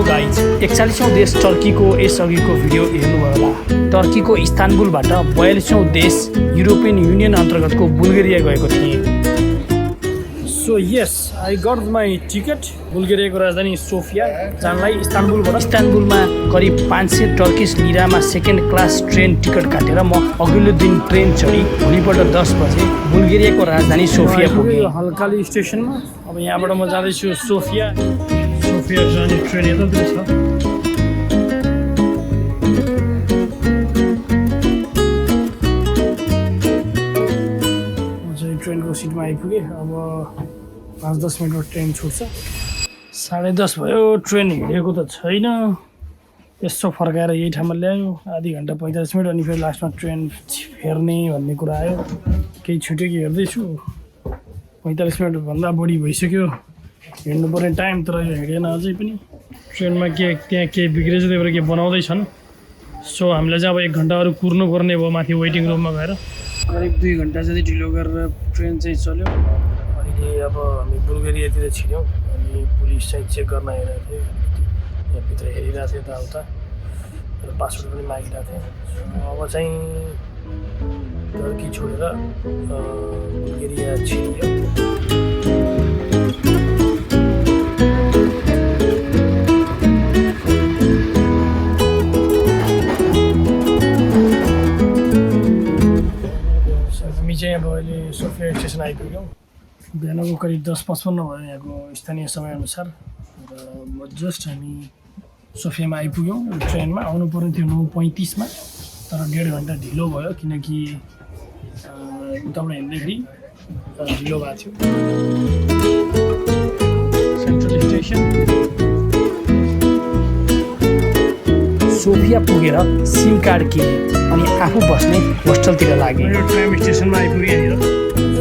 Hello guys 41औं देश टर्कीको यसअघिको video हेर्नुभयो होला। टर्कीको इस्तानबुलबाट 42औं देश युरोपियन युनियन अन्तर्गतको बुल्गेरिया गएको थिएँ। So yes I got my ticket. बुल्गेरियाको राजधानी सोफिया जानलाई इस्तानबुलमा करिब 500 टर्किस लिरामा सेकेन्ड क्लास ट्रेन टिकट काटेर म अघिल्लो दिन ट्रेन चढी भोलिपल्ट 10 बजे बुल्गेरियाको राजधानी सोफिया पुगेँ। हल्काली स्टेसनमा अब यहाँबाट म जाँदैछु सोफिया जाने ट्रेन यतातिर छ। म चाहिँ ट्रेनको सिटमा आइपुगेँ। अब 5-10 मिनटमा ट्रेन छुट्छ। 10:30 भयो, ट्रेन हिँडेको त छैन। यसो फर्काएर यही ठाउँमा ल्यायो। आधी घन्टा 45 मिनट अनि फेरि लास्टमा ट्रेन फेर्ने भन्ने कुरा आयो। केही छुट्यो कि हेर्दैछु। 45 मिनटभन्दा बढी भइसक्यो हिँड्नु पर्ने टाइम, तर यो हिँडेन अझै पनि। ट्रेनमा त्यहाँ के बिग्रेछ, त्यही भएर के बनाउँदैछन्। सो हामीलाई चाहिँ अब 1 घन्टा अरू कुर्नु पर्ने भयो माथि वेटिङ रुममा गएर। करिब 2 घन्टा जति ढिलो गरेर ट्रेन चाहिँ चल्यो। अहिले अब हामी बुल्गेरियातिर छिर्यौँ। अनि पुलिस चाहिँ चेक गर्न हेरेको थियो, यहाँभित्र हेरिरहेको थियो यताउता र पासपोर्ट पनि मागिरहेको थियो। अब चाहिँ टर्की छोडेर बुल्गेरिया छिर्यो। चाहिँ अब अहिले सोफिया स्टेसन आइपुग्यौँ। बिहानको करिब 10:55 भयो यहाँको स्थानीय समयअनुसार र हामी सोफियामा आइपुग्यौँ। ट्रेनमा आउनु पर्ने थियो 9:35 तर 1.5 घन्टा ढिलो भयो किनकि उताबाट हिँड्दाखेरि ढिलो भएको थियो। सेन्ट्रल स्टेसन सोफिया पुगेर सिम कार्ड किनेँ अनि आफू बस्ने होस्टलतिर लागेँ। यो ट्रेन स्टेसनमा आइपुगेँ।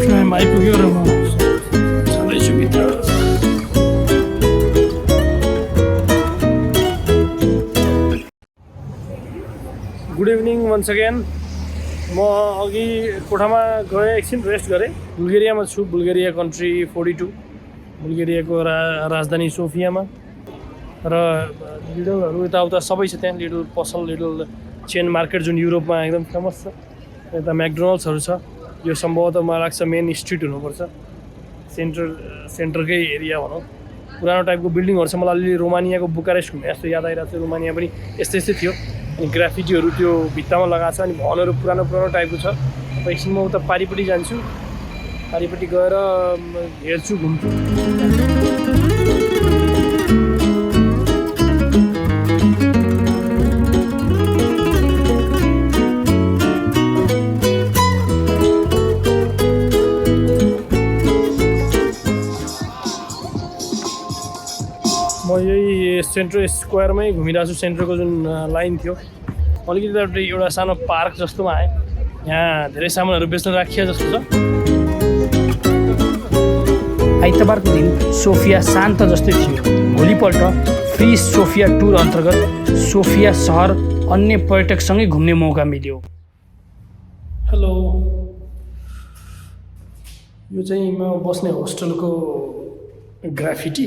ट्रेनमा आइपुग्यो र म जाँदैछु भित्र। Good evening once again. म अघि कोठामा गएँ, एकछिन रेस्ट गरेँ। बुल्गेरियामा छु, बुल्गेरिया कन्ट्री 42 बुल्गेरियाको राजधानी सोफियामा। र लिडलहरू यताउता सबै छ त्यहाँ। लिडल पसल, लिडल चेन मार्केट जुन युरोपमा एकदम फेमस छ। यता म्याकडोनल्ड्सहरू छ। यो सम्भवतः मलाई लाग्छ मेन स्ट्रिट हुनुपर्छ, सेन्टरकै एरिया भनौँ। पुरानो टाइपको बिल्डिङहरू छ। मलाई अलिअलि रोमानियाको बुकारेस्ट घुमे जस्तो याद आइरहेको थियो। रोमानिया पनि यस्तै थियो। अनि ग्राफिटीहरू त्यो भित्तामा लगाएको छ। अनि भवनहरू पुरानो टाइपको छ। एकछिन म उता पारिपट्टि जान्छु। पारिपट्टि गएर हेर्छु, घुम्छु। म यही सेन्ट्रल स्क्वायरमै घुमिरहेको छु। सेन्ट्रलको जुन लाइन थियो अलिकति एउटा सानो पार्क जस्तोमा आएँ। यहाँ धेरै सामानहरू बेच्न राखिया जस्तो छ। आइतबारको दिन सोफिया शान्त जस्तै थियो। भोलिपल्ट फ्री सोफिया टुर अन्तर्गत सोफिया सहर अन्य पर्यटकसँगै घुम्ने मौका मिल्यो। हेलो, यो चाहिँ म बस्ने होस्टलको ग्राफिटी।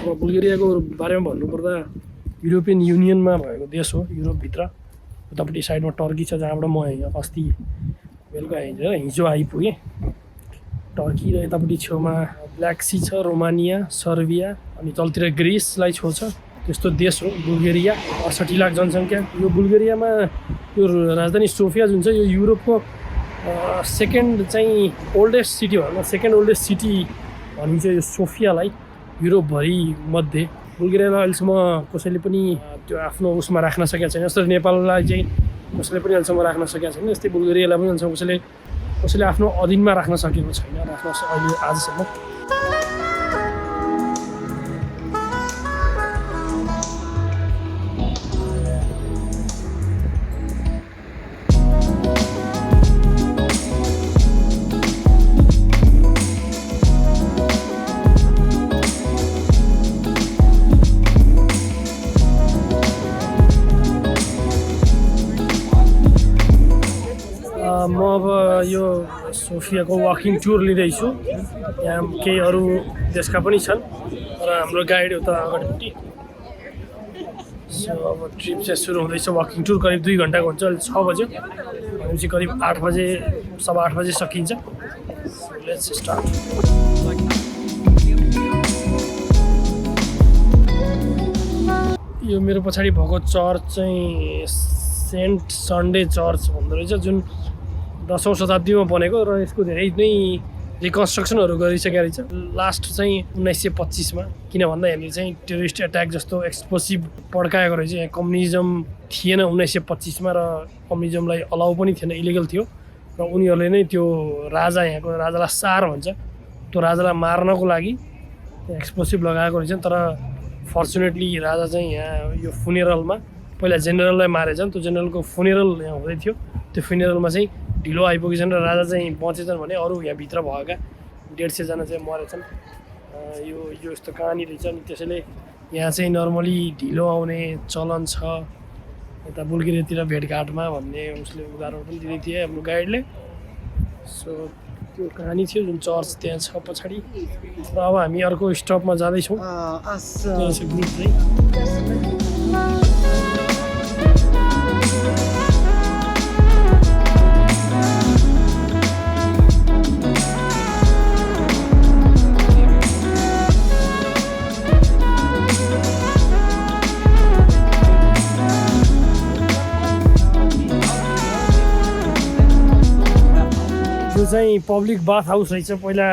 अब बुल्गेरियाको बारेमा भन्नुपर्दा युरोपियन युनियनमा भएको देश हो, युरोपभित्र। उतापट्टि साइडमा टर्की छ जहाँबाट म अस्ति बेलुका हिजो आइपुगेँ। टर्की र यतापट्टि छेउमा ब्ल्याक सी छ, रोमानिया, सर्बिया अनि तलतिर ग्रिसलाई छोड्छ। त्यस्तो देश हो बुल्गेरिया। 68 लाख जनसङ्ख्या। यो बुल्गेरियामा यो राजधानी सोफिया जुन छ यो युरोपको सेकेन्ड चाहिँ ओल्डेस्ट सिटी भनौँ, सेकेन्ड ओल्डेस्ट सिटी भनिन्छ यो सोफियालाई युरोपभरि मध्ये। बुल्गेरियालाई अहिलेसम्म कसैले पनि त्यो आफ्नो उसमा राख्न सकेको छैन। जस्तो नेपाललाई चाहिँ कसैले पनि अहिलेसम्म राख्न सकेको छैन, त्यस्तै बुल्गेरियालाई पनि अहिलेसम्म कसैले आफ्नो अधीनमा राख्न सकेको छैन अहिले आजसम्म। म अब यो सोफियाको वाकिङ टुर लिँदैछु। यहाँ केही अरू देशका पनि छन् र हाम्रो गाइड उता अगाडिपट्टि। सो अब ट्रिप चाहिँ सुरु हुँदैछ वकिङ टुर करिब 2 घन्टाको हुन्छ अहिले 6 बज्यो भनेपछि करिब 8 बजे 8:15 बजे सकिन्छ लेट्स स्टार्ट यो मेरो पछाडि भएको चर्च चाहिँ सेन्ट सन्डे चर्च भन्दो रहेछ जुन 10औं शताब्दीमा बनेको र यसको धेरै नै रिकन्स्ट्रक्सनहरू गरिसकेको रहेछ लास्ट चाहिँ 1925 मा किन भन्दा यहाँनिर चाहिँ टेरोरिस्ट एट्याक जस्तो एक्सप्लोसिभ पड्काएको रहेछ यहाँ कम्युनिजम थिएन 1925 मा र कम्युनिजमलाई अलाउ पनि थिएन इलिगल थियो र उनीहरूले नै त्यो राजा यहाँको राजालाई सार भन्छ त्यो राजालाई मार्नको लागि एक्सप्लोसिभ लगाएको रहेछ तर फर्चुनेटली राजा चाहिँ यहाँ यो फुनेरलमा पहिला जेनरललाई मारेछन् त्यो जेनरलको फुनेरल यहाँ हुँदै थियो त्यो फुनेरलमा चाहिँ ढिलो आइपुगेछन् र राजा चाहिँ बचेछन् भने अरू यहाँ भित्र भएका 150 जना चाहिँ मरेछन् यो यस्तो कहानी रहेछ अनि त्यसैले यहाँ चाहिँ नर्मली ढिलो आउने चलन छ यता बुल्गेरियातिर भेटघाटमा भन्ने उसले उदाहरण पनि दिँदै थिए हाम्रो गाइडले सो त्यो कहानी थियो जुन चर्च त्यहाँ छ पछाडि र अब हामी अर्को स्टपमा जाँदैछौँ ग्रुप चाहिँ चाहिँ पब्लिक बाथ हाउस रहेछ पहिला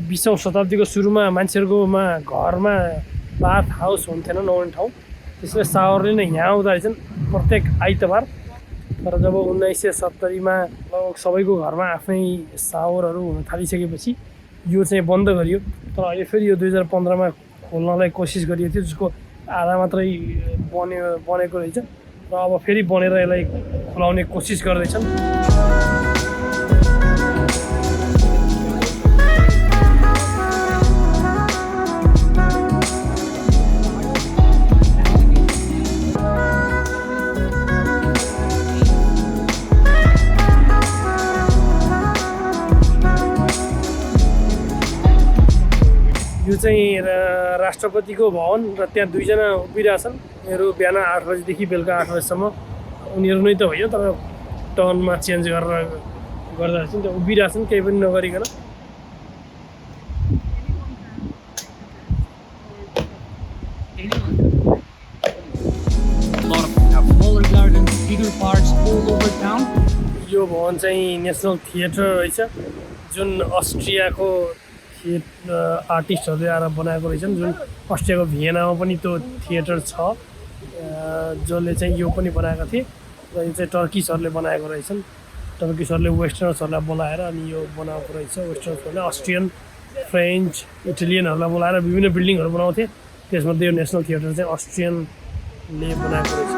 20औं शताब्दीको सुरुमा मान्छेहरूकोमा घरमा बाथ हाउस हुन्थेन नहुने ठाउँ त्यसले सावरले नै यहाँ आउँदा रहेछन् प्रत्येक आइतबार तर जब 1970 मा लगभग सबैको घरमा आफ्नै सावरहरू हुन थालिसकेपछि यो चाहिँ बन्द गरियो तर अहिले फेरि यो 2015 मा खोल्नलाई कोसिस गरिएको थियो जसको आधा मात्रै बनेको रहेछ र अब फेरि बनेर यसलाई खुलाउने कोसिस गर्दैछन् यो चाहिँ राष्ट्रपतिको भवन र त्यहाँ 2 जना उभिरहेछन् उनीहरू बिहान 8 बजेदेखि बेलुका 8 बजेसम्म उनीहरू नै त भयो तर टर्नमा चेन्ज गरेर गर्दा रहेछन् त्यो उभिरहेछन् केही पनि नगरिकन यो भवन चाहिँ नेसनल थिएटर रहेछ जुन अस्ट्रियाको आर्टिस्टहरूले आएर बनाएको रहेछन् जुन अस्ट्रियाको भियनामा पनि त्यो थिएटर छ जसले चाहिँ यो पनि बनाएका थिए र यो चाहिँ टर्किसहरूले बनाएको रहेछन् टर्किसहरूले वेस्टर्न्सहरूलाई बोलाएर अनि यो बनाएको रहेछ वेस्टर्न्सहरूले अस्ट्रियन फ्रेन्च इटालियनहरूलाई बोलाएर विभिन्न बिल्डिङहरू बनाउँथे त्यसमध्ये यो नेसनल थिएटर चाहिँ अस्ट्रियनले बनाएको रहेछ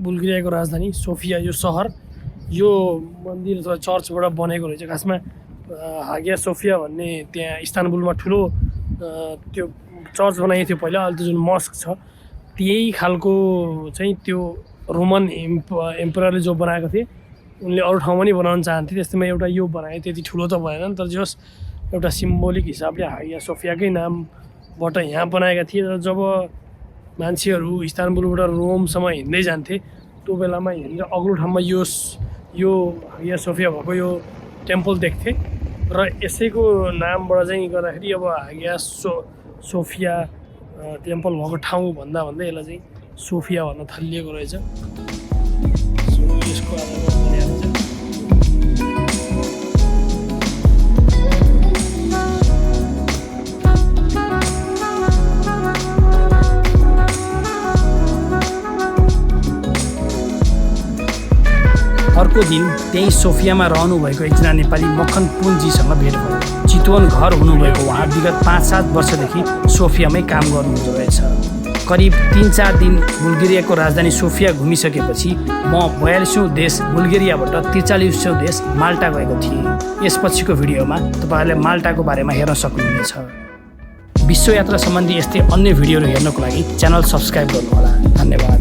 बुल्गेरियाको राजधानी सोफिया यो सहर यो मन्दिर अथवा चर्चबाट बनेको रहेछ खासमा हागिया सोफिया भन्ने त्यहाँ इस्तानबुलमा ठुलो त्यो चर्च बनाएको थियो पहिला अहिले त जुन मस्क छ त्यही खालको चाहिँ त्यो रोमन एम्पररले जो बनाएको थिए उनले अरू ठाउँमा नि बनाउन चाहन्थे त्यस्तैमा एउटा यो बनाए त्यति ठुलो त भएन तर जस एउटा सिम्बोलिक हिसाबले हागिया सोफियाकै नामबाट यहाँ बनाएका थिए र जब मान्छेहरू इस्तानबुलबाट रोमसम्म हिँड्दै जान्थे त्यो बेलामा हिँडेर अग्लो ठाउँमा यो हागिया सोफिया भएको यो टेम्पल देख्थे र यसैको नामबाट चाहिँ गर्दाखेरि अब हागिया सोफिया टेम्पल भएको ठाउँ भन्दा भन्दै यसलाई चाहिँ सोफिया भन्न थालिएको रहेछ सो यसको आधारमा बनाएको छ अर्को दिन त्यही सोफियामा रहनुभएको एकजना नेपाली मक्खन पुन्जीसँग भेट भयो चितवन घर हुनुभएको उहाँ विगत 5-7 वर्षदेखि सोफियामै काम गर्नुहुँदो रहेछ करिब 3-4 दिन बुल्गेरियाको राजधानी सोफिया घुमिसकेपछि म 42औं देश बुल्गेरियाबाट 43औं देश माल्टा गएको थिएँ। यसपछिको भिडियोमा तपाईँहरूले माल्टाको बारेमा हेर्न सक्नुहुनेछ। विश्व यात्रा सम्बन्धी यस्तै अन्य भिडियोहरू हेर्नको लागि च्यानल सब्स्क्राइब गर्नुहोला। धन्यवाद।